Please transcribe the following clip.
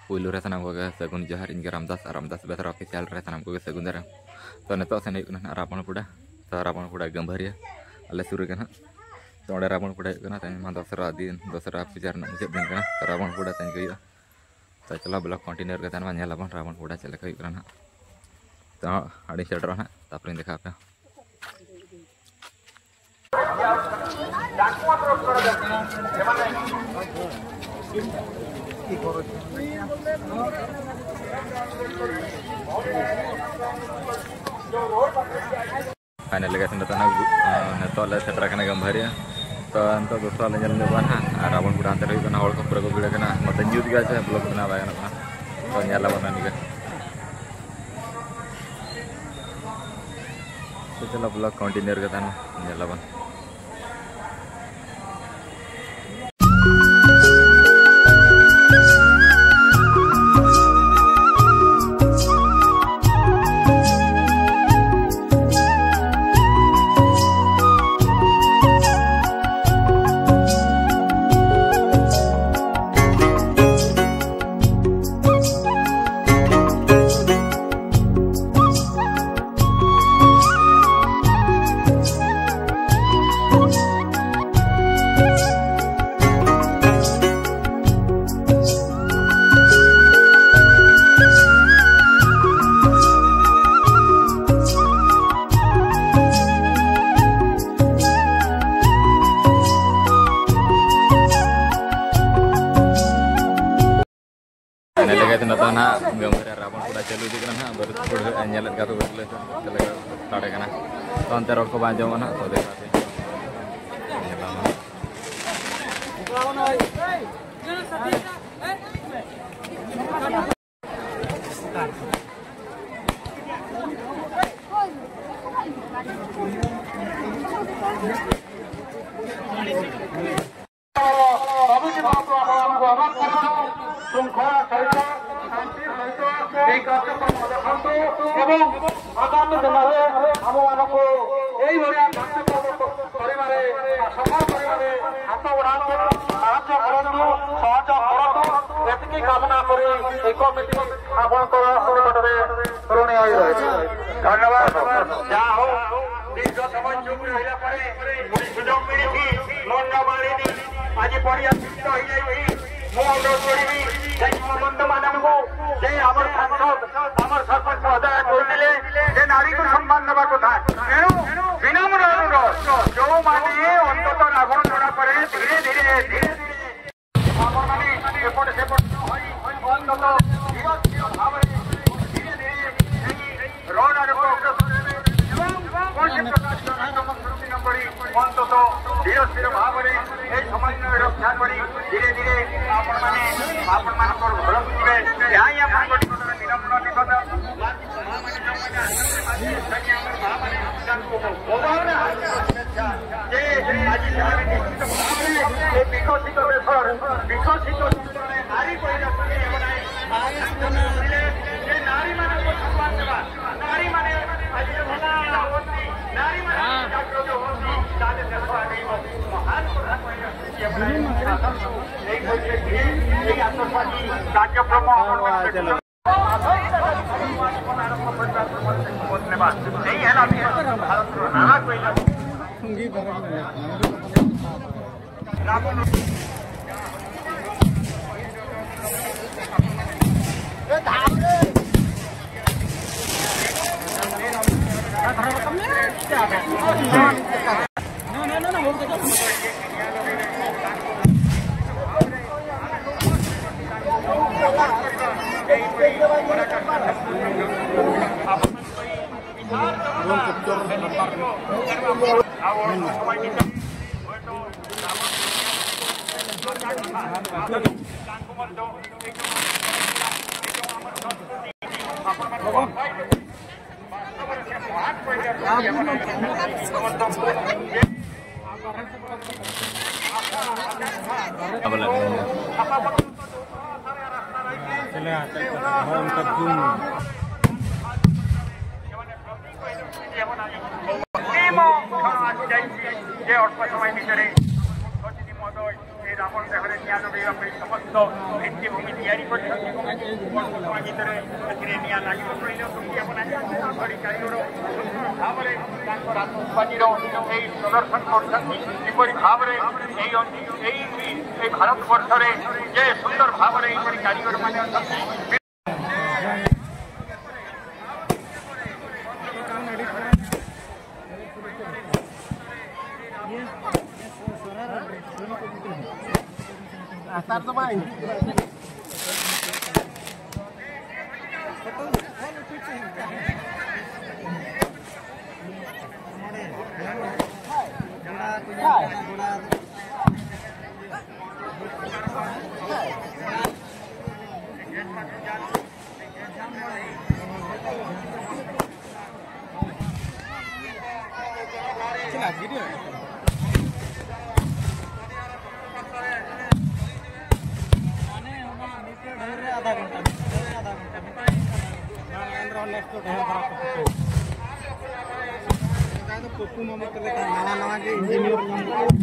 Puluh retanam ko segun jahar inge Ramdas betar official retanam ko segun darang. तो नितो से नहीं रावण पुड़ा तो रावण पुड़ा गंभीर अल्ले सुरू करना तो अड़े रावण पुड़ा करना दसरा दिन दसरा पूजा मुझे दिन करना तो रावण पुड़ा तन गई तो चला ब्लॉग कंटिन्यू करते हैं नेलाबन रावण पुड़ा चले करना तो अड़ी सेटर ना तापर देखा पे final guys neto le setra kana gambar ya to anto dosa le jalan depan rawan puda antar itu hol ko pura ko bida kana mata jut guys ya blog bana ba kana to nyala bana ni guys तो चलो blog continue करते हैं nyala bana gambar rawan puda celu di kana baru puda nyelet ka to betul cele tade kana to ante rod ko banjo mana to dekha te अल्प समय भितर महोदय रावण देह निआ लगे समस्त भित्तिभूमि तैयारी समय भितर निआ लगे कारीगर भाव राजधानी प्रदर्शन कर भाव भारत वर्ष जे सुंदर भाव कारीगर मान Start the mine. आधा घंटा पप्पू मामा नवा नवा के इंजीनियर